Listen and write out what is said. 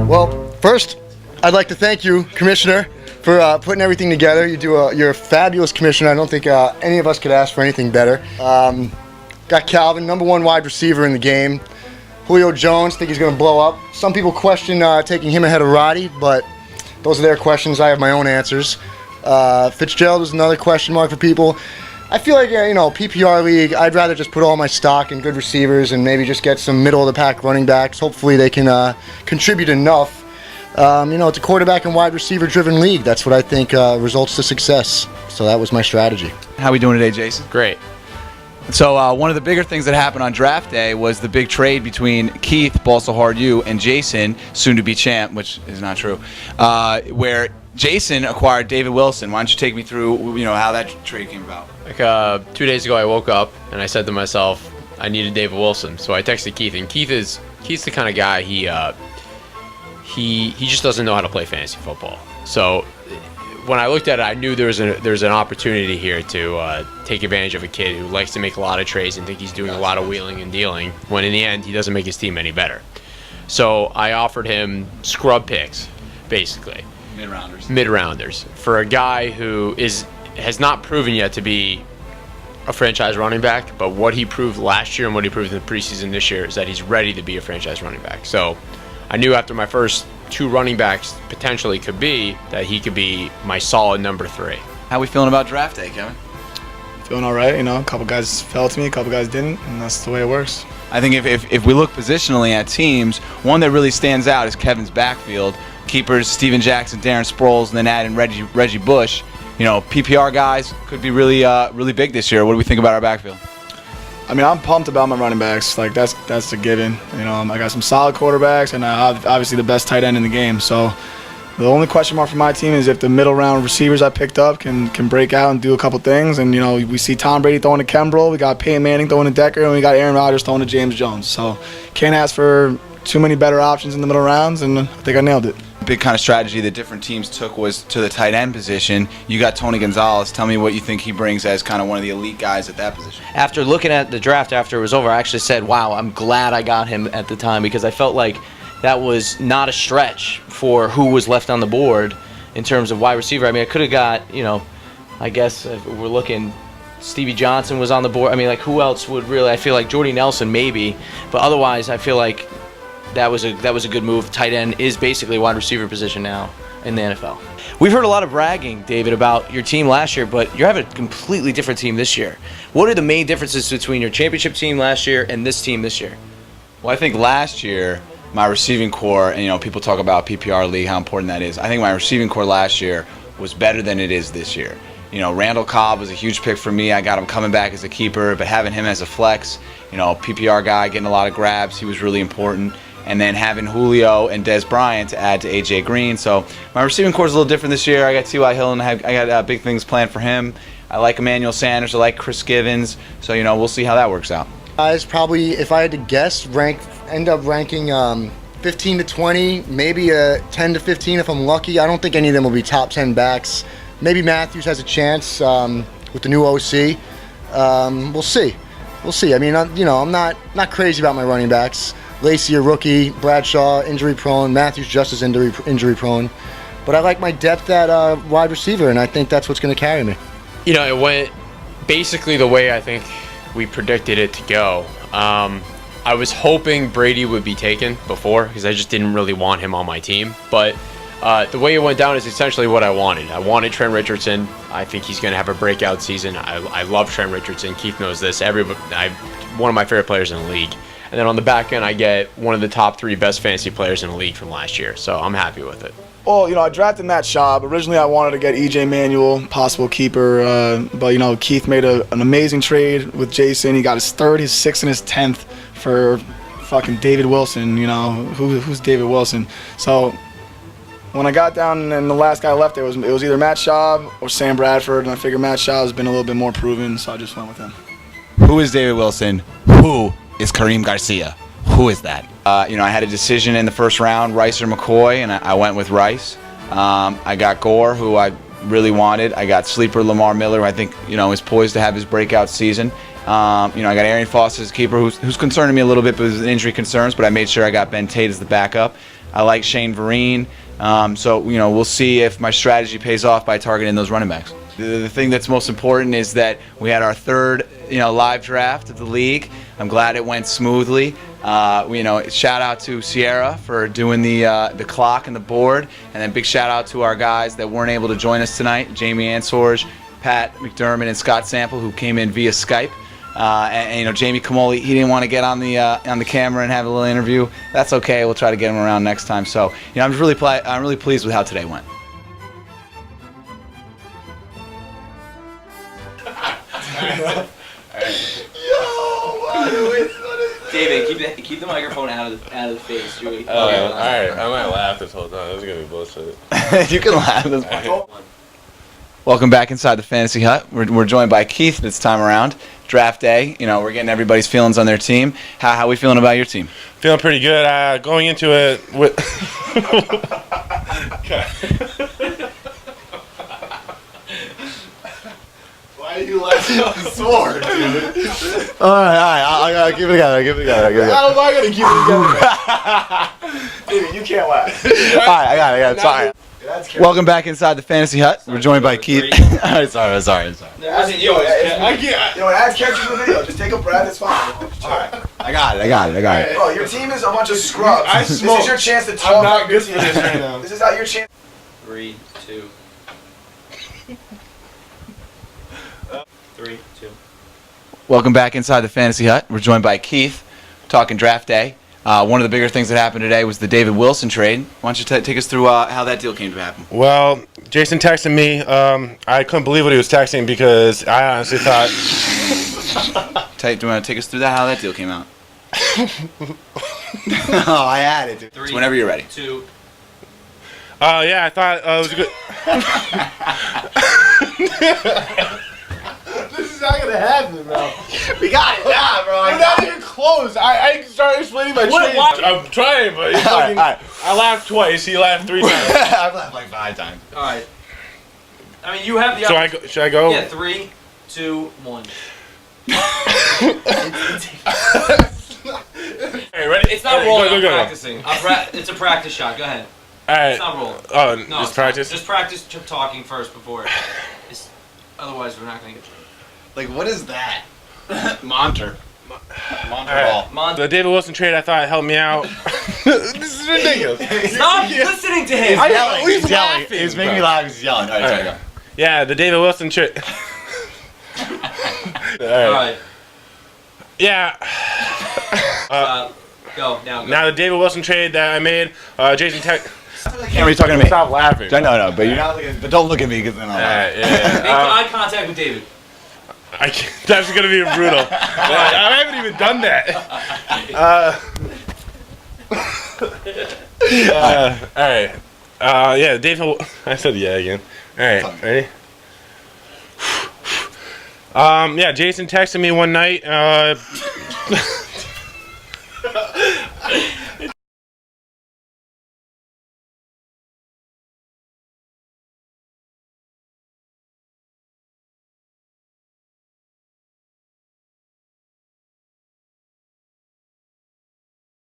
Well, first, I'd like to thank you, Commissioner, for putting everything together. You're a fabulous commissioner. I don't think any of us could ask for anything better. Got Calvin, number 1 wide receiver in the game. Julio Jones, think he's going to blow up. Some people question taking him ahead of Roddy, but those are their questions. I have my own answers. Fitzgerald is another question mark for people. I feel like, PPR league, I'd rather just put all my stock in good receivers and maybe just get some middle-of-the-pack running backs. Hopefully they can contribute enough. It's a quarterback and wide receiver-driven league. That's what I think results to success. So that was my strategy. How we doing today, Jason? Great. So one of the bigger things that happened on draft day was the big trade between Keith, Ball So Hard U, and Jason, soon-to-be champ, which is not true, where Jason acquired David Wilson. Why don't you take me through, how that trade came about? Like 2 days ago, I woke up and I said to myself, I needed David Wilson. So I texted Keith, and Keith's the kind of guy he just doesn't know how to play fantasy football. So when I looked at it, I knew there was an opportunity here to take advantage of a kid who likes to make a lot of trades and think he's doing a lot of wheeling and dealing, when in the end he doesn't make his team any better. So I offered him scrub picks, basically. Mid-rounders for a guy who has not proven yet to be a franchise running back, but what he proved last year and what he proved in the preseason this year is that he's ready to be a franchise running back. So I knew after my first 2 running backs potentially could be that he could be my solid number 3. How we feeling about draft day, Kevin? Feeling all right. A couple guys fell to me, a couple guys didn't, and that's the way it works. I think if we look positionally at teams, one that really stands out is Kevin's backfield. Keepers, Steven Jackson, Darren Sproles, and then adding Reggie Bush. PPR guys could be really big this year. What do we think about our backfield? I'm pumped about my running backs. Like that's a given. I got some solid quarterbacks and obviously the best tight end in the game. So the only question mark for my team is if the middle round receivers I picked up can break out and do a couple things. And we see Tom Brady throwing to Kimbrel, we got Peyton Manning throwing to Decker, and we got Aaron Rodgers throwing to James Jones. So can't ask for too many better options in the middle rounds, and I think I nailed it. Big kind of strategy that different teams took was to the tight end position. You got Tony Gonzalez. Tell me what you think he brings as kind of one of the elite guys at that position. After looking at the draft after it was over, I actually said, wow, I'm glad I got him at the time, because I felt like that was not a stretch for who was left on the board in terms of wide receiver. I could have got, I guess if we're looking, Stevie Johnson was on the board. Who else would really? I feel like Jordy Nelson maybe, but otherwise I feel like that was a good move. Tight end is basically a wide receiver position now in the NFL. We've heard a lot of bragging, David, about your team last year, but you have a completely different team this year. What are the main differences between your championship team last year and this team this year? Well, I think last year my receiving core, and people talk about PPR league, how important that is. I think my receiving core last year was better than it is this year. Randall Cobb was a huge pick for me. I got him coming back as a keeper, but having him as a flex, PPR guy, getting a lot of grabs, he was really important. And then having Julio and Dez Bryant to add to A.J. Green. So my receiving core is a little different this year. I got T.Y. Hilton. I got big things planned for him. I like Emmanuel Sanders. I like Chris Givens. So, we'll see how that works out. Guys, probably, if I had to guess, end up ranking 15 to 20, maybe 10 to 15 if I'm lucky. I don't think any of them will be top 10 backs. Maybe Matthews has a chance with the new OC. We'll see. I'm not crazy about my running backs. Lacey, a rookie. Bradshaw, injury prone. Matthews, just as injury prone. But I like my depth at wide receiver, and I think that's what's going to carry me. It went basically the way I think we predicted it to go. I was hoping Brady would be taken before, because I just didn't really want him on my team. But the way it went down is essentially what I wanted. I wanted Trent Richardson. I think he's going to have a breakout season. I love Trent Richardson. Keith knows this. One of my favorite players in the league. And then on the back end, I get one of the top 3 best fantasy players in the league from last year. So I'm happy with it. Well, I drafted Matt Schaub. Originally, I wanted to get E.J. Manuel, possible keeper. But, Keith made an amazing trade with Jason. He got his 3rd, his 6th, and his 10th for fucking David Wilson. Who's David Wilson? So when I got down and the last guy left, it was either Matt Schaub or Sam Bradford. And I figured Matt Schaub has been a little bit more proven, so I just went with him. Who is David Wilson? Who is Kareem Garcia? Who is that? I had a decision in the first round, Rice or McCoy, and I went with Rice. I got Gore, who I really wanted. I got sleeper Lamar Miller, who I think is poised to have his breakout season. I got Arian Foster as keeper, who's concerning me a little bit because of injury concerns, but I made sure I got Ben Tate as the backup. I like Shane Vereen. So we'll see if my strategy pays off by targeting those running backs. The thing that's most important is that we had our third live draft of the league. I'm glad it went smoothly. Shout out to Sierra for doing the clock and the board, and then big shout out to our guys that weren't able to join us tonight: Jamie Ansorge, Pat McDermott, and Scott Sample, who came in via Skype. And Jamie Kamoli, he didn't want to get on the camera and have a little interview. That's okay. We'll try to get him around next time. So I'm really pleased with how today went. David, keep the microphone out of the face. All right. I might laugh this whole time. This is gonna be bullshit. You can laugh. That's fine. Welcome back inside the Fantasy Hut. We're joined by Keith this time around. Draft day. We're getting everybody's feelings on their team. How we feeling about your team? Feeling pretty good. Going into it with. Why are you laughing on the sword, dude? All right. I gotta keep it together. How am I gonna keep it together? Dude, you can't laugh. All right, I got it. Sorry. Welcome back inside the Fantasy Hut. We're joined by Keith. All right, sorry. That wasn't yours. It adds characters in the video. Just take a breath. It's fine. All right. I got it. Bro, your team is a bunch of scrubs. This smoke. is your chance to talk. I'm not good for this right now. This is not your chance. 3, 2. 3, 2. Welcome back inside the Fantasy Hut. We're joined by Keith, talking draft day. One of the bigger things that happened today was the David Wilson trade. Why don't you take us through how that deal came to happen? Well, Jason texted me. I couldn't believe what he was texting because I honestly thought. Do you want to take us through how that deal came out? Oh, I had it, dude. 3, So whenever you're ready. 2. Yeah, I thought it was good. This is not gonna happen, bro. We got it now, bro. We're not even close. I started explaining my trade. I'm trying, but All right. I laughed twice. He laughed 3 times. I've laughed like 5 times. All right. I mean, you have the. Should I go? Yeah, 3, 2, 1. Hey, ready? It's not Hey, rolling. go. I'm practicing. It's a practice shot. Go ahead. All right. It's not rolling. Oh, No, just it's practice. Not. Just practice talking first before. Otherwise, we're not gonna get. Like, what is that? Monter. All right. The David Wilson trade, I thought helped me out. This is ridiculous. Stop listening to him. He's laughing. He's making me laugh. He's yelling. All right, sorry, go. Yeah, the David Wilson trade. All right. Yeah. Go now. Go. Now the David Wilson trade that I made, Jason Tech. Can't be talking to me. Stop laughing. No, but you're not looking. But don't look at me because then I'll laugh. Make eye contact with David. I can't, that's gonna be brutal. I haven't even done that. All right. Yeah, David. I said yeah again. All right, ready? Yeah, Jason texted me one night.